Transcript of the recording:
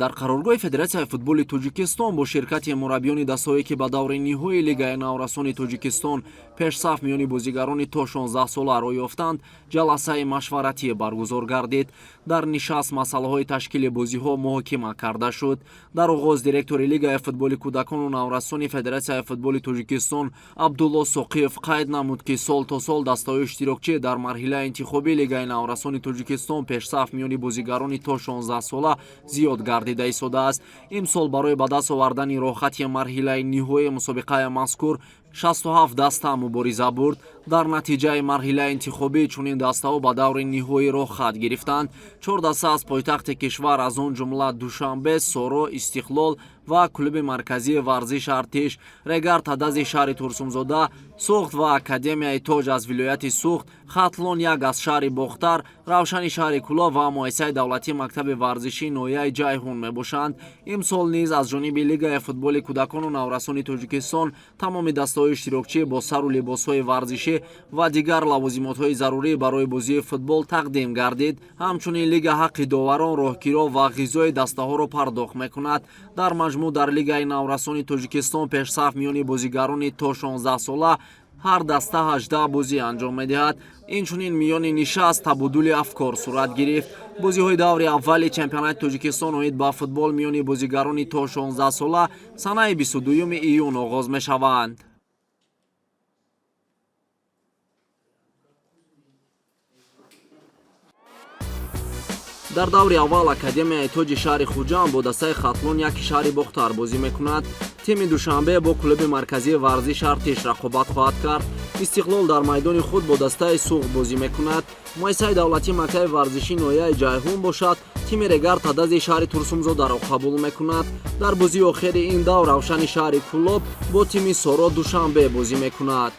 дар қароргоҳи Федератсияи футболи Тоҷикистон бо ширкати мураббиёни дастҳое ки ба даври ниҳоии Лигаи наврасони Тоҷикистон пешсаф миёни бозигарони то 16 сола роҳ ёфтанд, ҷаласаи машваратӣ баргузор гардид. Дар нишаст масъалаҳои ташкили бозиҳо муҳокима карда шуд. Дар оғоз директори Лигаи футболи кӯдакону наврасони Федератсияи футболи Тоҷикистон Абдулло Соқиев қайд намуд, ки сол то сол дастаҳои иштирокчӣ дар марҳилаи интихобии Лигаи наврасони Тоҷикистон пешсаф миёни бозигарони то 16 сола зиёд гардида истодааст. Имсол барои ба даст овардани роҳхати марҳилаи ниҳоии мусобиқаи мазкур 67 даста мубориза бурд. Дар натиҷаи марҳилаи интихобӣ чунин дастаҳо ба даври ниҳоӣ роҳхат гирифтанд. 4 даста аз пойтахти кишвар, аз он ҷумла Душанбе, Соро, Истиқлол ва клуби марказии варзиш Артиш, Регар Тадази шаҳри Турсумзода, Сухт ва Академияи Тоҷ аз вилояти Сухт, Хатлон 1 аз шаҳри Бохтар, Равшани шаҳри Кӯло ва муассисаи давлатии мактаби варзишии ноҳияи Ҷайҳун мебошанд. Имсол низ аз ҷониби Лигаи футболи кӯдакону наврасони Тоҷикистон тамоми дастаҳои иштирокчӣ бо сару либосҳои варзишӣ ва дигар лавозимотҳои зарурӣ барои бозии футбол тақдим гардид. Ҳамчунин Лига ҳаққи доварон, роҳгиро ва ғизои дастаҳоро пардохт мекунад. Дар маҷмӯъ дар Лигаи наврасони Тоҷикистон пешсаф миёни бозигарони то 16 сола ҳар даста 18 бозӣ анҷом медиҳад. Инчунин миёни нишаст табодули афкор сурат гирифт. Бозиҳои даври аввали чемпионати Тоҷикистон оид ба футбол миёни бозигарони то 16 сола санаи 22 июн оғоз мешаванд. дар даври аввал Академияи Тоҷи шаҳри Хуҷанд бо дастаи Хатлон 1 шаҳри Бохтар бозӣ мекунад. Тими Душанбе бо клуби марказии варзиш Артиш рақобат хоҳад кард. Истиқлол дар майдони худ бо дастаи Суғд бозӣ мекунад. муассисаи давлатии мактаби варзишии ноҳияи Ҷайҳун бошад. Тими Регар Тадази шаҳри Турсумзодаро қабул мекунад. дар бозии охири ин давр Равшани шаҳри Кӯлоб бо тими Соро Душанбе бозӣ мекунад.